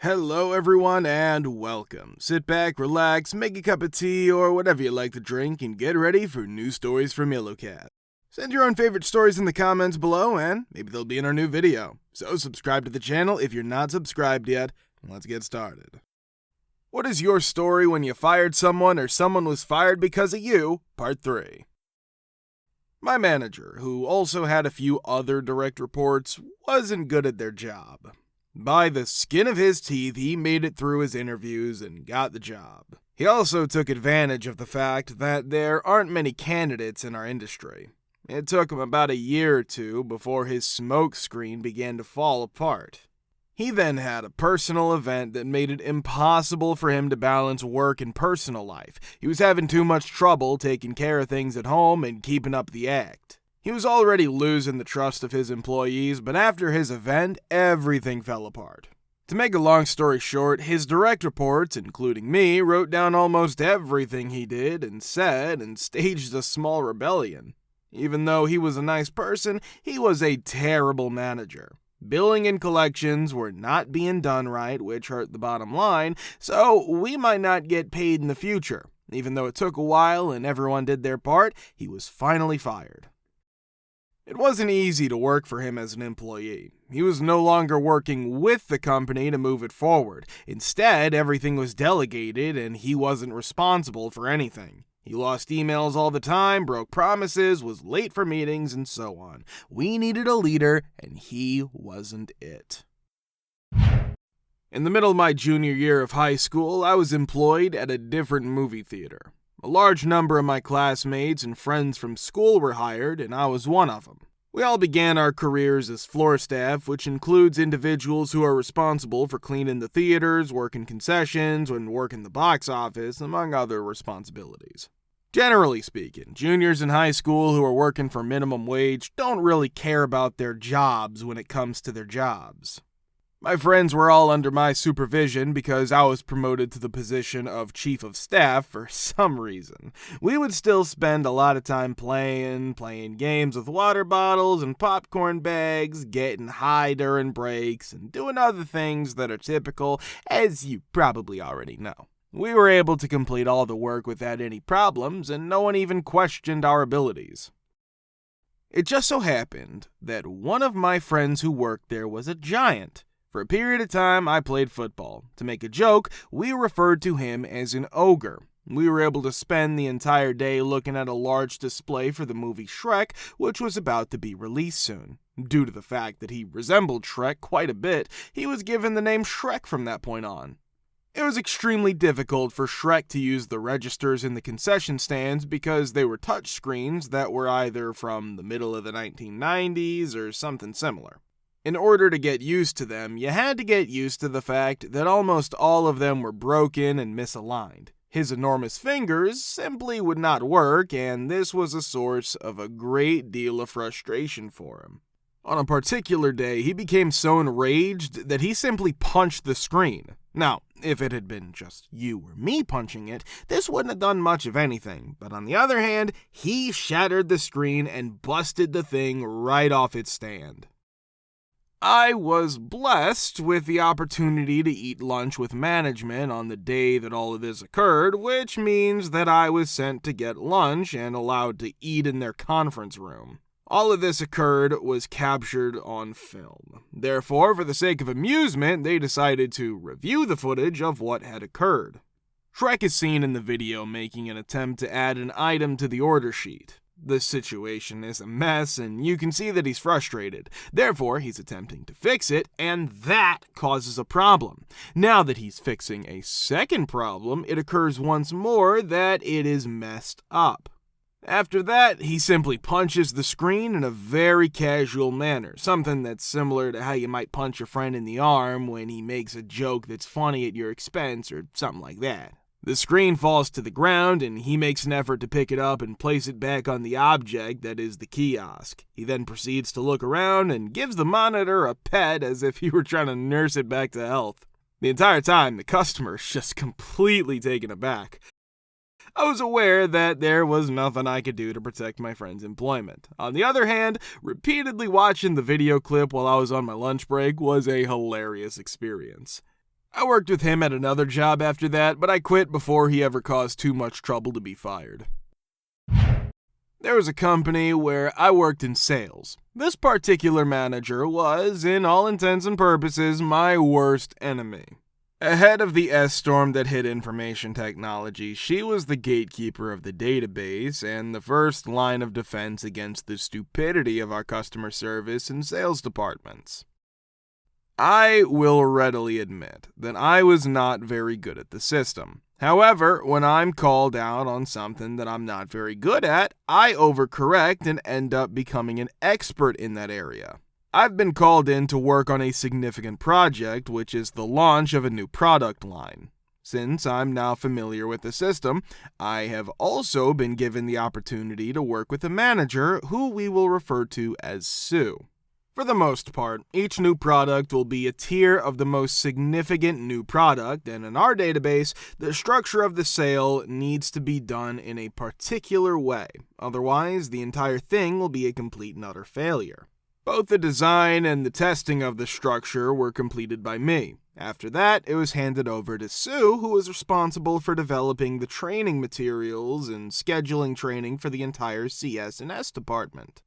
Hello everyone and welcome. Sit back, relax, make a cup of tea or whatever you like to drink and get ready for new stories from YellowCat. Send your own favorite stories in the comments below and maybe they'll be in our new video. So subscribe to the channel if you're not subscribed yet, and let's get started. What is your story when you fired someone or someone was fired because of you? Part 3. My manager, who also had a few other direct reports, wasn't good at their job. By the skin of his teeth, he made it through his interviews and got the job. He also took advantage of the fact that there aren't many candidates in our industry. It took him about a year or two before his smoke screen began to fall apart. He then had a personal event that made it impossible for him to balance work and personal life. He was having too much trouble taking care of things at home and keeping up the act. He was already losing the trust of his employees, but after his event, everything fell apart. To make a long story short, his direct reports, including me, wrote down almost everything he did and said and staged a small rebellion. Even though he was a nice person, he was a terrible manager. Billing and collections were not being done right, which hurt the bottom line, so we might not get paid in the future. Even though it took a while and everyone did their part, he was finally fired. It wasn't easy to work for him as an employee. He was no longer working with the company to move it forward. Instead, everything was delegated and he wasn't responsible for anything. He lost emails all the time, broke promises, was late for meetings, and so on. We needed a leader, and he wasn't it. In the middle of my junior year of high school, I was employed at a different movie theater. A large number of my classmates and friends from school were hired, and I was one of them. We all began our careers as floor staff, which includes individuals who are responsible for cleaning the theaters, working concessions, and working the box office, among other responsibilities. Generally speaking, juniors in high school who are working for minimum wage don't really care about their jobs when it comes to their jobs. My friends were all under my supervision because I was promoted to the position of chief of staff for some reason. We would still spend a lot of time playing games with water bottles and popcorn bags, getting high during breaks, and doing other things that are typical, as you probably already know. We were able to complete all the work without any problems, and no one even questioned our abilities. It just so happened that one of my friends who worked there was a giant. For a period of time, I played football. To make a joke, we referred to him as an ogre. We were able to spend the entire day looking at a large display for the movie Shrek, which was about to be released soon. Due to the fact that he resembled Shrek quite a bit, he was given the name Shrek from that point on. It was extremely difficult for Shrek to use the registers in the concession stands because they were touchscreens that were either from the middle of the 1990s or something similar. In order to get used to them, you had to get used to the fact that almost all of them were broken and misaligned. His enormous fingers simply would not work, and this was a source of a great deal of frustration for him. On a particular day, he became so enraged that he simply punched the screen. Now, if it had been just you or me punching it, this wouldn't have done much of anything, but on the other hand, he shattered the screen and busted the thing right off its stand. I was blessed with the opportunity to eat lunch with management on the day that all of this occurred, which means that I was sent to get lunch and allowed to eat in their conference room. All of this was captured on film. Therefore, for the sake of amusement, they decided to review the footage of what had occurred. Shrek is seen in the video making an attempt to add an item to the order sheet. The situation is a mess, and you can see that he's frustrated. Therefore, he's attempting to fix it, and that causes a problem. Now that he's fixing a second problem, it occurs once more that it is messed up. After that, he simply punches the screen in a very casual manner, something that's similar to how you might punch your friend in the arm when he makes a joke that's funny at your expense or something like that. The screen falls to the ground, and he makes an effort to pick it up and place it back on the object that is the kiosk. He then proceeds to look around and gives the monitor a pet as if he were trying to nurse it back to health. The entire time, the customer is just completely taken aback. I was aware that there was nothing I could do to protect my friend's employment. On the other hand, repeatedly watching the video clip while I was on my lunch break was a hilarious experience. I worked with him at another job after that, but I quit before he ever caused too much trouble to be fired. There was a company where I worked in sales. This particular manager was, in all intents and purposes, my worst enemy. Ahead of the S-storm that hit information technology, she was the gatekeeper of the database and the first line of defense against the stupidity of our customer service and sales departments. I will readily admit that I was not very good at the system. However, when I'm called out on something that I'm not very good at, I overcorrect and end up becoming an expert in that area. I've been called in to work on a significant project, which is the launch of a new product line. Since I'm now familiar with the system, I have also been given the opportunity to work with a manager who we will refer to as Sue. For the most part, each new product will be a tier of the most significant new product, and in our database, the structure of the sale needs to be done in a particular way. Otherwise, the entire thing will be a complete and utter failure. Both the design and the testing of the structure were completed by me. After that, it was handed over to Sue, who was responsible for developing the training materials and scheduling training for the entire CS and S department.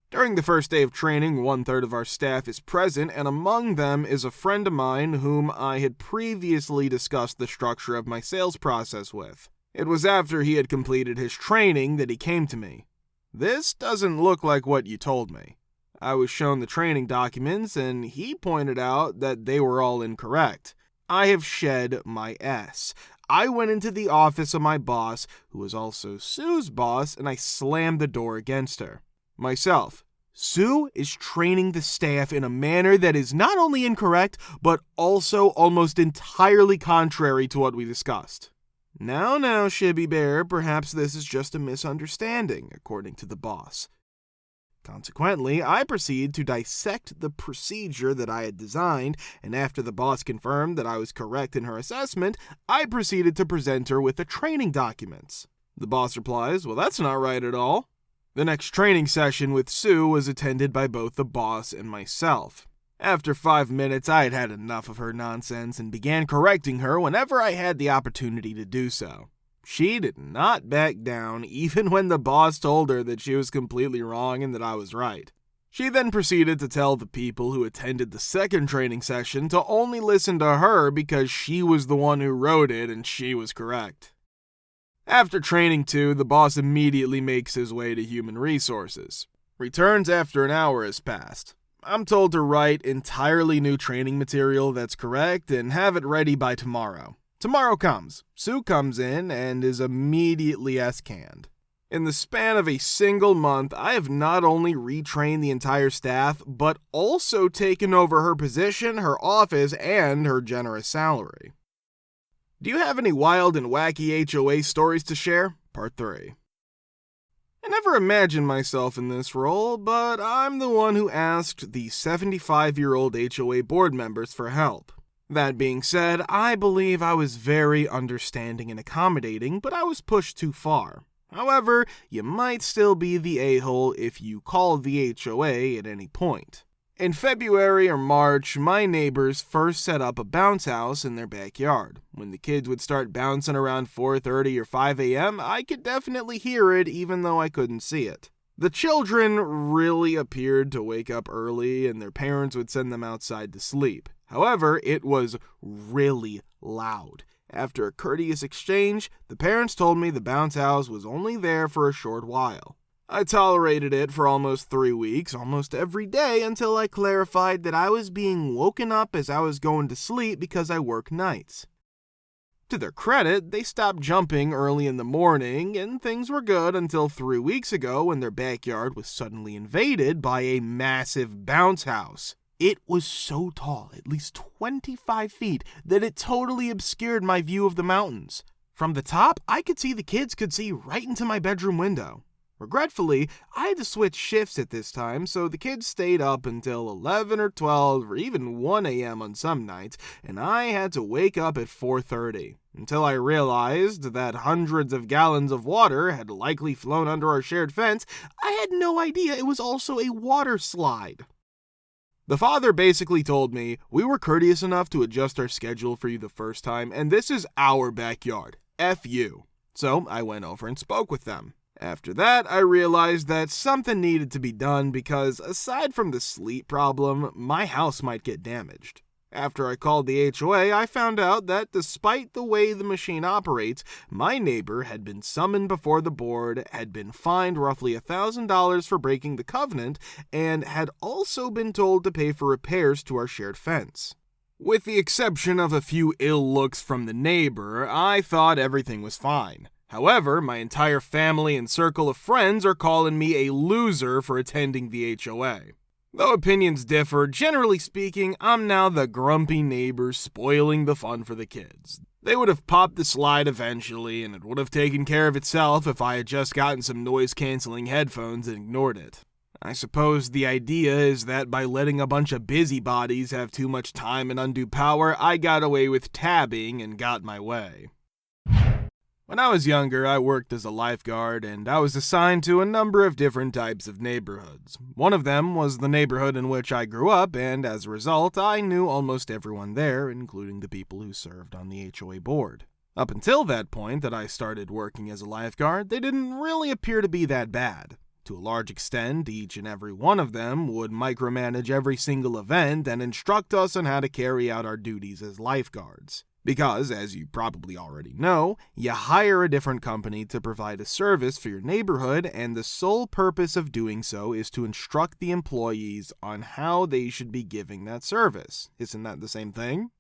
During the first day of training, 1/3 of our staff is present, and among them is a friend of mine whom I had previously discussed the structure of my sales process with. It was after he had completed his training that he came to me. "This doesn't look like what you told me." I was shown the training documents, and he pointed out that they were all incorrect. I have shed my S. I went into the office of my boss, who was also Sue's boss, and I slammed the door against her. Myself, Sue is training the staff in a manner that is not only incorrect, but also almost entirely contrary to what we discussed. Now, Shibby Bear, perhaps this is just a misunderstanding, according to the boss. Consequently, I proceed to dissect the procedure that I had designed, and after the boss confirmed that I was correct in her assessment, I proceeded to present her with the training documents. The boss replies, "Well, that's not right at all." The next training session with Sue was attended by both the boss and myself. After 5 minutes, I had had enough of her nonsense and began correcting her whenever I had the opportunity to do so. She did not back down, even when the boss told her that she was completely wrong and that I was right. She then proceeded to tell the people who attended the second training session to only listen to her because she was the one who wrote it and she was correct. After training 2, the boss immediately makes his way to human resources. Returns after an hour has passed. I'm told to write entirely new training material that's correct and have it ready by tomorrow. Tomorrow comes. Sue comes in and is immediately S-canned. In the span of a single month, I have not only retrained the entire staff, but also taken over her position, her office, and her generous salary. Do you have any wild and wacky HOA stories to share? Part 3. I never imagined myself in this role, but I'm the one who asked the 75-year-old HOA board members for help. That being said, I believe I was very understanding and accommodating, but I was pushed too far. However, you might still be the a-hole if you call the HOA at any point. In February or March, my neighbors first set up a bounce house in their backyard. When the kids would start bouncing around 4:30 or 5 a.m., I could definitely hear it even though I couldn't see it. The children really appeared to wake up early and their parents would send them outside to sleep. However, it was really loud. After a courteous exchange, the parents told me the bounce house was only there for a short while. I tolerated it for almost 3 weeks, almost every day, until I clarified that I was being woken up as I was going to sleep because I work nights. To their credit, they stopped jumping early in the morning, and things were good until 3 weeks ago when their backyard was suddenly invaded by a massive bounce house. It was so tall, at least 25 feet, that it totally obscured my view of the mountains. From the top, I could see the kids could see right into my bedroom window. Regretfully, I had to switch shifts at this time, so the kids stayed up until 11 or 12 or even 1 a.m. on some nights, and I had to wake up at 4:30, until I realized that hundreds of gallons of water had likely flown under our shared fence. I had no idea it was also a water slide. The father basically told me, "We were courteous enough to adjust our schedule for you the first time, and this is our backyard. F you." So I went over and spoke with them. After that, I realized that something needed to be done because, aside from the sleep problem, my house might get damaged. After I called the HOA, I found out that despite the way the machine operates, my neighbor had been summoned before the board, had been fined roughly $1,000 for breaking the covenant, and had also been told to pay for repairs to our shared fence. With the exception of a few ill looks from the neighbor, I thought everything was fine. However, my entire family and circle of friends are calling me a loser for attending the HOA. Though opinions differ, generally speaking, I'm now the grumpy neighbor spoiling the fun for the kids. They would have popped the slide eventually, and it would have taken care of itself if I had just gotten some noise-canceling headphones and ignored it. I suppose the idea is that by letting a bunch of busybodies have too much time and undue power, I got away with tabbing and got my way. When I was younger, I worked as a lifeguard, and I was assigned to a number of different types of neighborhoods. One of them was the neighborhood in which I grew up, and as a result, I knew almost everyone there, including the people who served on the HOA board. Up until that point that I started working as a lifeguard, they didn't really appear to be that bad. To a large extent, each and every one of them would micromanage every single event and instruct us on how to carry out our duties as lifeguards. Because, as you probably already know, you hire a different company to provide a service for your neighborhood, and the sole purpose of doing so is to instruct the employees on how they should be giving that service. Isn't that the same thing?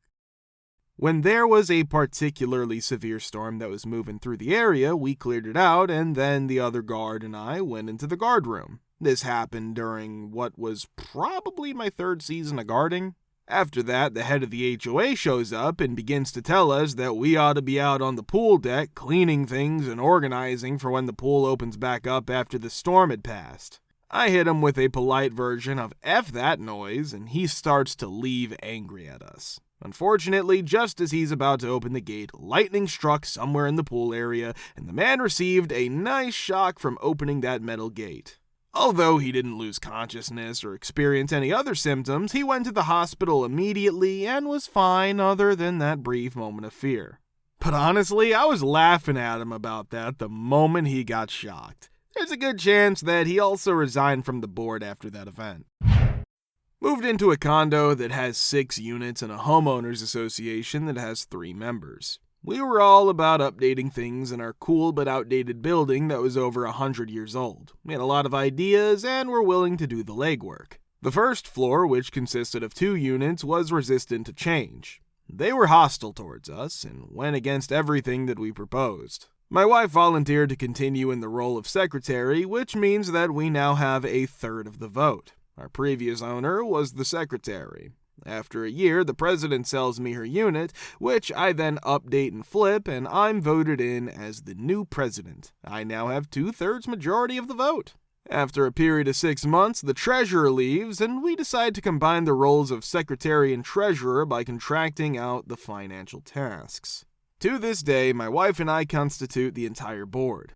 When there was a particularly severe storm that was moving through the area, we cleared it out, and then the other guard and I went into the guard room. This happened during what was probably my third season of guarding. After that, the head of the HOA shows up and begins to tell us that we ought to be out on the pool deck cleaning things and organizing for when the pool opens back up after the storm had passed. I hit him with a polite version of "F that noise," and he starts to leave angry at us. Unfortunately, just as he's about to open the gate, lightning struck somewhere in the pool area, and the man received a nice shock from opening that metal gate. Although he didn't lose consciousness or experience any other symptoms, he went to the hospital immediately and was fine other than that brief moment of fear. But honestly, I was laughing at him about that the moment he got shocked. There's a good chance that he also resigned from the board after that event. Moved into a condo that has 6 units and a homeowners association that has 3 members. We were all about updating things in our cool but outdated building that was over 100 years old. We had a lot of ideas and were willing to do the legwork. The first floor, which consisted of 2 units, was resistant to change. They were hostile towards us and went against everything that we proposed. My wife volunteered to continue in the role of secretary, which means that we now have a third of the vote. Our previous owner was the secretary. After a year, the president sells me her unit, which I then update and flip, and I'm voted in as the new president. I now have 2/3 majority of the vote. After a period of 6 months, the treasurer leaves, and we decide to combine the roles of secretary and treasurer by contracting out the financial tasks. To this day, my wife and I constitute the entire board.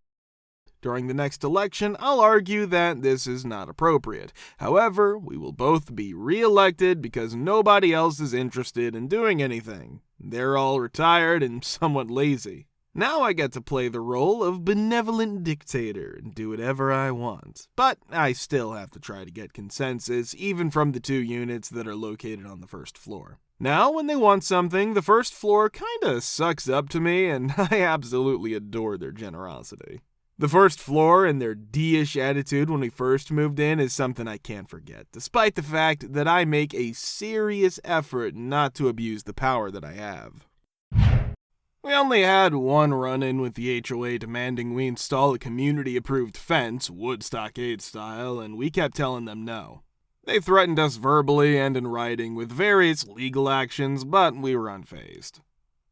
During the next election, I'll argue that this is not appropriate. However, we will both be re-elected because nobody else is interested in doing anything. They're all retired and somewhat lazy. Now I get to play the role of benevolent dictator and do whatever I want. But I still have to try to get consensus, even from the 2 units that are located on the first floor. Now, when they want something, the first floor kinda sucks up to me, and I absolutely adore their generosity. The first floor and their D-ish attitude when we first moved in is something I can't forget, despite the fact that I make a serious effort not to abuse the power that I have. We only had one run-in with the HOA demanding we install a community-approved fence, wood stockade style, and we kept telling them no. They threatened us verbally and in writing with various legal actions, but we were unfazed.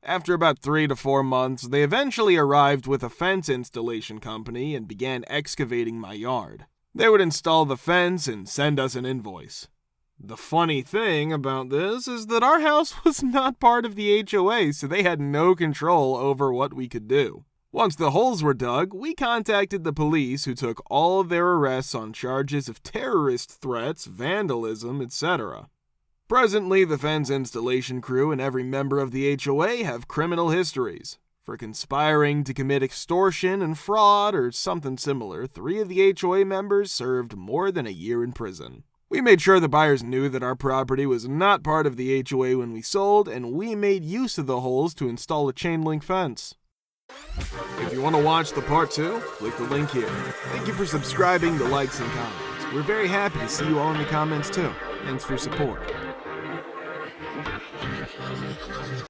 After about 3 to 4 months, they eventually arrived with a fence installation company and began excavating my yard. They would install the fence and send us an invoice. The funny thing about this is that our house was not part of the HOA, so they had no control over what we could do. Once the holes were dug, we contacted the police, who took all of their arrests on charges of terrorist threats, vandalism, etc. Presently, the fence installation crew and every member of the HOA have criminal histories. For conspiring to commit extortion and fraud or something similar, 3 of the HOA members served more than a year in prison. We made sure the buyers knew that our property was not part of the HOA when we sold, and we made use of the holes to install a chain link fence. If you want to watch the part 2, click the link here. Thank you for subscribing, the likes, and comments. We're very happy to see you all in the comments too. Thanks for support.